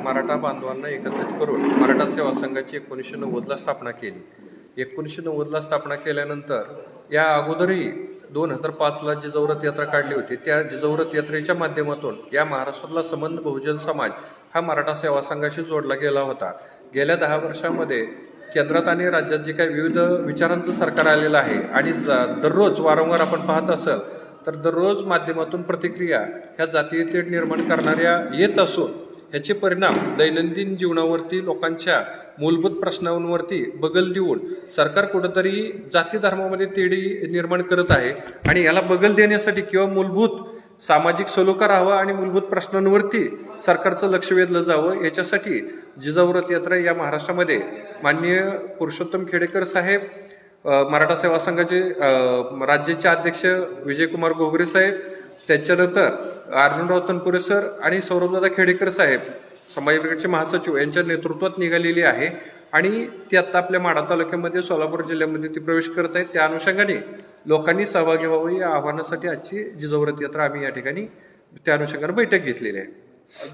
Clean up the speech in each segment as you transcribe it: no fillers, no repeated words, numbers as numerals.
मराठा बांधवांना एकत्रित करून मराठा सेवा संघाची 1990ला स्थापना केली. 1990ला स्थापना केल्यानंतर या अगोदरही 2005ला जिजाऊ रथ यात्रा काढली होती. त्या जिजाऊ रथ यात्रेच्या माध्यमातून या महाराष्ट्रातला संबंध बहुजन समाज हा मराठा सेवा संघाशी जोडला गेला होता. गेल्या 10 वर्षांमध्ये केंद्रात आणि राज्यात जे काही विविध विचारांचं सरकार आलेलं आहे आणि दररोज वारंवार आपण पाहत असाल तर दररोज माध्यमातून प्रतिक्रिया ह्या जातीय तेढ निर्माण करणाऱ्या येत असून ह्याचे परिणाम दैनंदिन जीवनावरती लोकांच्या मूलभूत प्रश्नांवरती बगल देऊन सरकार कुठंतरी जाती धर्मामध्ये तेढी निर्माण करत आहे आणि याला बगल देण्यासाठी किंवा मूलभूत सामाजिक सलोखा राहावा आणि मूलभूत प्रश्नांवरती सरकारचं लक्ष वेधलं जावं याच्यासाठी जिजाऊ रथ यात्रा या महाराष्ट्रामध्ये माननीय पुरुषोत्तम खेडेकर साहेब, मराठा सेवा संघाचे राज्याचे अध्यक्ष विजयकुमार घोगरे साहेब, त्याच्यानंतर अर्जुनराव तनपुरे सर आणि सौरभदादा खेडेकर साहेब समाज ब्रिगेडचे महासचिव यांच्या नेतृत्वात निघालेली आहे आणि ती आता आपल्या माढा तालुक्यामध्ये सोलापूर जिल्ह्यामध्ये ती प्रवेश करत आहेत. त्या अनुषंगाने लोकांनी सहभागी व्हावं या आव्हानासाठी आजची जिजाऊ रथ यात्रा आम्ही या ठिकाणी त्या अनुषंगाने बैठक घेतलेली आहे.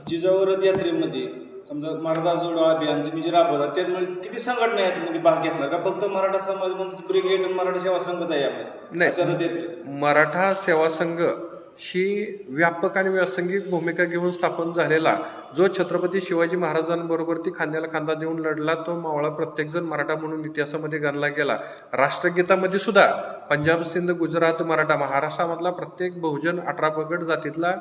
जिजाऊ रथ यात्रेमध्ये समजा मराठा जोडो अभियान तुम्ही जे राबवता त्यामुळे किती संघटना आहेत म्हणजे भाग घेतला का फक्त मराठा समाज ब्रिगेड आणि मराठा सेवा संघच आहे यामध्ये? नाही, मराठा सेवा संघ ही व्यापक आणि व्यासंगिक भूमिका घेऊन स्थापन झालेला जो छत्रपती शिवाजी महाराजांबरोबर ती खांद्याला खांदा देऊन लढला तो मावळा प्रत्येकजण मराठा म्हणून इतिहासामध्ये गणला गेला. राष्ट्रगीतामध्ये सुद्धा पंजाब, सिंध, गुजरात, मराठा, महाराष्ट्रामधला प्रत्येक बहुजन 18 पगड जातीतला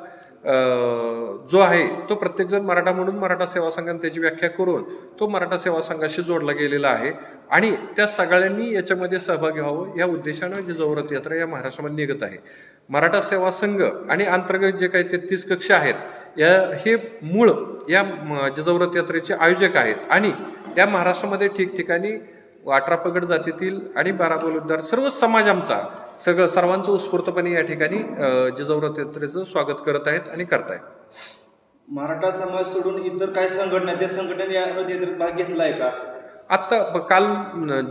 जो आहे तो प्रत्येकजण मराठा म्हणून मराठा सेवा संघाने त्याची व्याख्या करून तो मराठा सेवा संघाशी जोडला गेलेला आहे आणि त्या सगळ्यांनी याच्यामध्ये सहभागी व्हावं या उद्देशानं जिजाऊ रथ यात्रा या महाराष्ट्रामध्ये निघत आहे. मराठा सेवा संघ आणि अंतर्गत जे काही 33 कक्ष आहेत हे मूळ या जिजाऊ रथ यात्रेचे आयोजक आहेत आणि या महाराष्ट्रामध्ये ठिकठिकाणी 18 पगड जातीतील आणि 12 बलुतदार सर्व समाज आमचा सर्वांचं उत्स्फूर्तपणे या ठिकाणी जिजाऊ रथ यात्रेचं स्वागत करत आहेत आणि करतायत. मराठा समाज सोडून इतर काही संघटना त्या संघटनेने या रथ यात्रेत भाग घेतला आहे का? आत्ता काल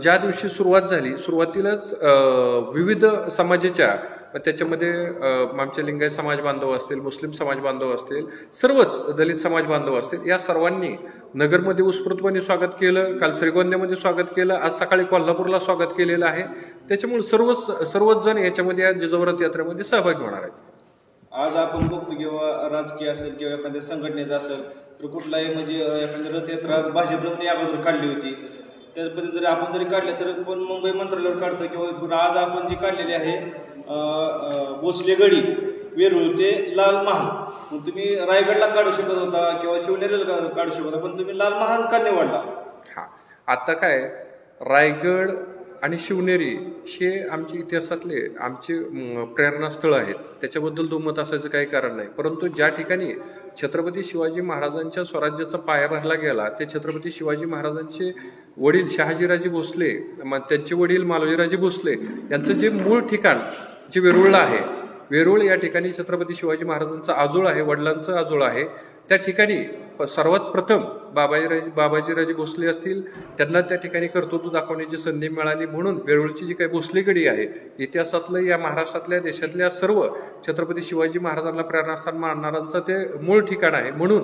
ज्या दिवशी सुरुवात झाली सुरुवातीलाच विविध समाजाच्या त्याच्यामध्ये आमचे लिंगायत समाज बांधव असतील, मुस्लिम समाज बांधव असतील, सर्वच दलित समाज बांधव असतील या सर्वांनी नगरमध्ये उत्स्फूर्तपणे स्वागत केलं. काल श्रीगोंद्यामध्ये स्वागत केलं. आज सकाळी कोल्हापूरला स्वागत केलेलं आहे. त्याच्यामुळे सर्वच जण याच्यामध्ये या जिजाऊ रथ यात्रेमध्ये सहभागी होणार आहेत. आज आपण बघतो किंवा राजकीय असेल किंवा एखाद्या संघटनेचं असेल तर कुठलाही म्हणजे एखादी रथयात्रा भाजपने अगोदर काढली होती त्याच पद्धतीने जरी आपण जरी काढले तर पण मुंबई मंत्रालयावर काढतो किंवा आज आपण जी काढलेली आहे भोसले गडी वेरूळ ते लाल महाल, मग तुम्ही रायगडला काढू शकत होता किंवा शिवनेरीला काढू शकत होता पण तुम्ही लाल महाल का निवडला? हा, आता काय रायगड आणि शिवनेरी हे आमच्या इतिहासातले आमचे प्रेरणास्थळ आहेत. त्याच्याबद्दल दुमत असायचं काही कारण नाही. परंतु ज्या ठिकाणी छत्रपती शिवाजी महाराजांच्या स्वराज्याचा पाया भरला गेला ते छत्रपती शिवाजी महाराजांचे वडील शहाजीराजे भोसले, त्यांचे वडील मालोजीराजे भोसले यांचं जे मूळ ठिकाण जे वेरूळला आहे, वेरूळ या ठिकाणी छत्रपती शिवाजी महाराजांचं आजोळ आहे, वडिलांचं आजोळ आहे. त्या ठिकाणी सर्वात प्रथम बाबाजीराजे भोसले असतील त्यांना त्या ठिकाणी कर्तृत्व दाखवण्याची संधी मिळाली म्हणून वेरूळची जी काही भोसले गडी आहे इतिहासातलं या महाराष्ट्रातल्या देशातल्या सर्व छत्रपती शिवाजी महाराजांना प्रेरणास्थान मानणाऱ्यांचं ते मूळ ठिकाण आहे. म्हणून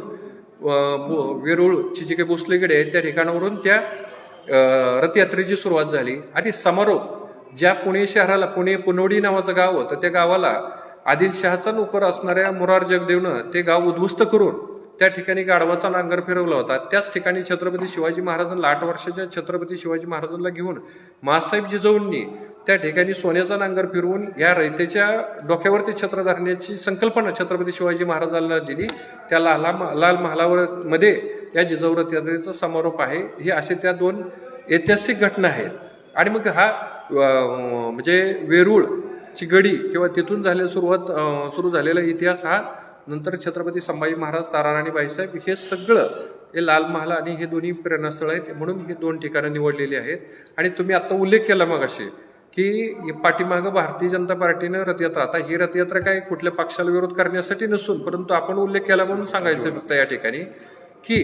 वेरूळची जी काही भोसले गडी आहे त्या ठिकाणावरून त्या रथयात्रेची सुरुवात झाली आणि समारोप ज्या पुणे शहराला पुनवडी नावाचं गाव होतं त्या गावाला आदिलशहाचा नोकर असणाऱ्या मुरार जगदेवनं ते गाव उद्ध्वस्त करून त्या ठिकाणी गाढवाचा नांगर फिरवला होता. त्याच ठिकाणी छत्रपती शिवाजी महाराजांना 8 वर्षाच्या छत्रपती शिवाजी महाराजांना घेऊन मासाहेब जिजाऊंनी त्या ठिकाणी सोन्याचा नांगर फिरवून या रयतेच्या डोक्यावरती छत्र धरण्याची संकल्पना छत्रपती शिवाजी महाराजांना दिली. त्या लाल महालावर मध्ये या जिजाऊ रथ यात्रेचा समारोप आहे. हे असे त्या 2 ऐतिहासिक घटना आहेत. आणि मग हा म्हणजे वेरूळची गडी किंवा तिथून सुरू झालेला इतिहास हा नंतर छत्रपती संभाजी महाराज, ताराराणी बाईसाहेब हे सगळं हे लाल महाल आणि हे दोन्ही प्रेरणास्थळ आहेत म्हणून हे 2 ठिकाणं निवडलेली आहेत. आणि तुम्ही आता उल्लेख केला मग असे की पाठीमागं भारतीय जनता पार्टीनं रथयात्रा, आता ही रथयात्रा काय कुठल्या पक्षाला विरोध करण्यासाठी नसून परंतु आपण उल्लेख केला म्हणून सांगायचं फक्त या ठिकाणी की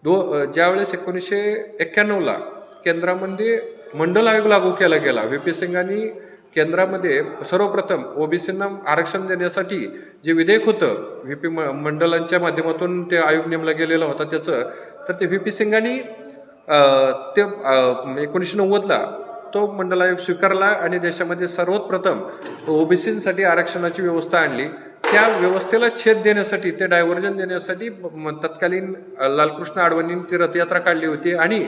ज्यावेळेस 1991ला केंद्रामध्ये मंडल आयोग लागू केला गेला, व्ही पी सिंगांनी केंद्रामध्ये सर्वप्रथम ओबीसींना आरक्षण देण्यासाठी जे विधेयक होतं व्ही पी मंडलांच्या माध्यमातून ते आयोग नेमला गेलेला होता त्याचं, तर ते व्ही पी सिंगांनी ते 1990ला तो मंडल आयोग स्वीकारला आणि देशामध्ये सर्वप्रथम ओबीसींसाठी आरक्षणाची व्यवस्था आणली. त्या व्यवस्थेला छेद देण्यासाठी, ते डायव्हर्जन देण्यासाठी तत्कालीन लालकृष्ण अडवाणींनी ती रथयात्रा काढली होती आणि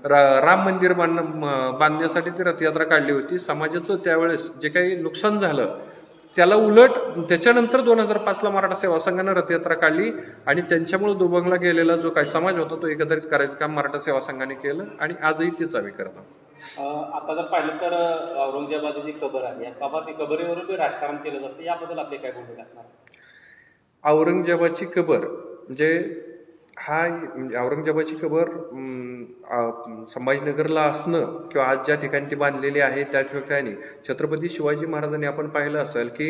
राम मंदिर बांधण्यासाठी ती रथयात्रा काढली होती. समाजाचं त्यावेळेस जे काही नुकसान झालं त्याला उलट त्याच्यानंतर 2005ला मराठा सेवा संघानं रथयात्रा काढली आणि त्यांच्यामुळे दुभंगला गेलेला जो काही समाज होता तो एकत्रित करायचं काम मराठा सेवा संघाने केलं आणि आजही तेच आम्ही करत आहोत. आता जर पाहिलं तर औरंगजेबाची कबर आहे, या बाबा कबरीवरून राजकारण केलं जातं, याबद्दल आपले काय भूमिका असणार? औरंगजेबाची कबर म्हणजे औरंगजेबाची कबर संभाजीनगरला असणं किंवा आज ज्या ठिकाणी ती बांधलेली आहे त्या ठिकाणी छत्रपती शिवाजी महाराजांनी आपण पाहिलं असेल की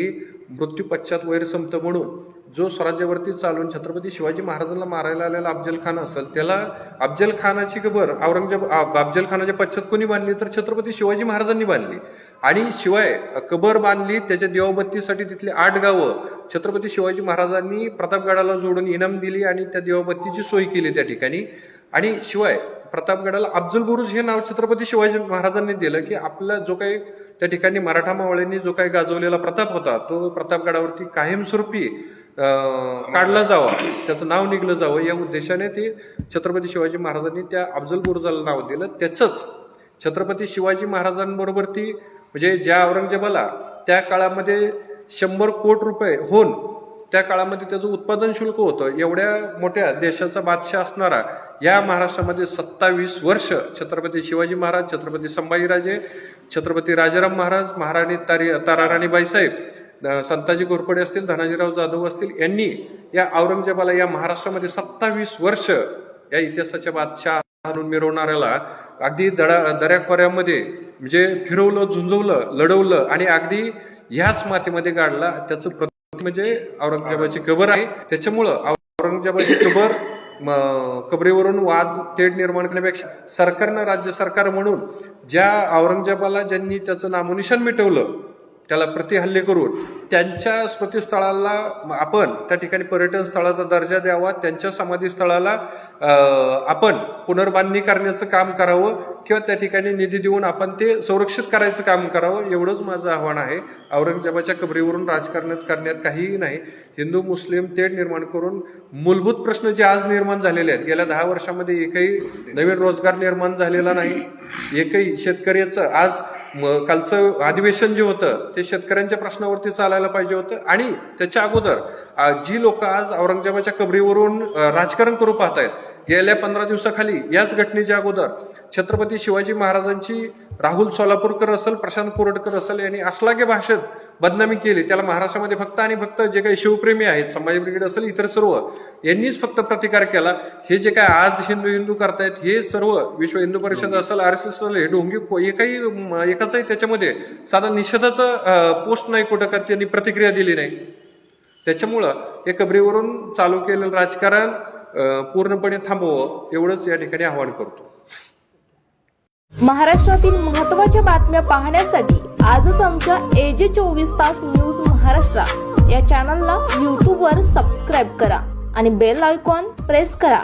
मृत्यू पश्चात वैरसंत म्हणून जो स्वराज्यावरती चालून छत्रपती शिवाजी महाराजांना मारायला आलेला अफजल खान असेल, त्याला अफजल खानाची कबर अफजल खानाच्या पश्चात कोणी बांधली तर छत्रपती शिवाजी महाराजांनी बांधली. आणि शिवाय कबर बांधली त्याच्या देवबत्तीसाठी तिथली 8 गावं छत्रपती शिवाजी महाराजांनी प्रतापगडाला जोडून इनाम दिली आणि त्या देवबत्तीची सोय केली त्या ठिकाणी. आणि शिवाय प्रतापगडाला अफजल बुरुज हे नाव छत्रपती शिवाजी महाराजांनी दिलं की आपला जो काही त्या ठिकाणी मराठा मावळ्यांनी जो काही गाजवलेला प्रताप होता तो प्रतापगडावरती कायमस्वरूपी काढला जावा, त्याचं नाव निघलं जावं या उद्देशाने ते छत्रपती शिवाजी महाराजांनी त्या अफजल बुरुजाला नाव दिलं. त्याचंच छत्रपती शिवाजी महाराजांबरोबर ती म्हणजे ज्या औरंगजेबाला त्या काळामध्ये 100 कोटी रुपये होऊन त्या काळामध्ये त्याचं उत्पादन शुल्क होतं, एवढ्या मोठ्या देशाचा बादशाह असणारा या महाराष्ट्रामध्ये 27 वर्ष छत्रपती शिवाजी महाराज, छत्रपती संभाजीराजे, छत्रपती राजाराम महाराज, महाराणी ताराराणी बाईसाहेब, संताजी घोरपडे असतील, धनाजीराव जाधव असतील, यांनी या औरंगजेबाला या महाराष्ट्रामध्ये 27 वर्ष या इतिहासाच्या बादशाह आणून मिरवणाऱ्याला अगदी दऱ्याखोऱ्यामध्ये म्हणजे फिरवलं, झुंजवलं, लढवलं आणि अगदी ह्याच मातीमध्ये गाडला. त्याचं म्हणजे औरंगजेबाची कबर आहे. त्याच्यामुळं औरंगजेबाची कबरीवरून वाद तेढ निर्माण करण्यापेक्षा सरकारनं, राज्य सरकार म्हणून ज्या औरंगजेबाला ज्यांनी त्याचं नामोनिशान मिटवलं त्याला प्रतिहल्ले करून त्यांच्या स्मृतीस्थळाला आपण त्या ठिकाणी पर्यटन स्थळाचा दर्जा द्यावा, त्यांच्या समाधीस्थळाला आपण पुनर्बांधणी करण्याचं काम करावं किंवा त्या ठिकाणी निधी देऊन आपण ते संरक्षित करायचं काम करावं, एवढंच माझं आव्हान आहे. औरंगजेबाच्या कबरीवरून राजकारण करण्यात काहीही नाही. हिंदू मुस्लिम तेढ निर्माण करून मूलभूत प्रश्न जे आज निर्माण झालेले आहेत, गेल्या 10 वर्षामध्ये एकही नवीन रोजगार निर्माण झालेला नाही, एकही शेतकऱ्याचं आज कालचं अधिवेशन जे होतं ते शेतकऱ्यांच्या प्रश्नावरती चालायला पाहिजे होतं. आणि त्याच्या अगोदर जी लोक आज औरंगजेबाच्या कबरीवरून राजकारण करू पाहतायत, गेल्या 15 दिवसाखाली याच घटनेच्या अगोदर छत्रपती शिवाजी महाराजांची राहुल सोलापूरकर असेल, प्रशांत कोरटकर असेल यांनी अश्लाघ्य भाषेत बदनामी केली. त्याला महाराष्ट्रामध्ये फक्त आणि फक्त जे काही शिवप्रेमी आहेत, संभाजी ब्रिगेड असेल, इतर सर्व यांनीच फक्त प्रतिकार केला. हे जे काय आज हिंदू करतायत हे सर्व विश्व हिंदू परिषद असेल, RSS असेल, हे ढोंगी एकाचाही त्याच्यामध्ये साधा निषेधाचं पोस्ट नाही, कुठं का त्यांनी प्रतिक्रिया दिली नाही. त्याच्यामुळं हे कबरीवरून चालू केलेलं राजकारण पूर्णपणे थांबवावं एवढंच या ठिकाणी आवाहन करतो. महाराष्ट्रातील महत्त्वाच्या बातम्या पाहण्यासाठी आजच आमच्या AJ 24 तास न्यूज महाराष्ट्र या चॅनलला YouTube वर सबस्क्राईब करा आणि बेल आयकॉन प्रेस करा.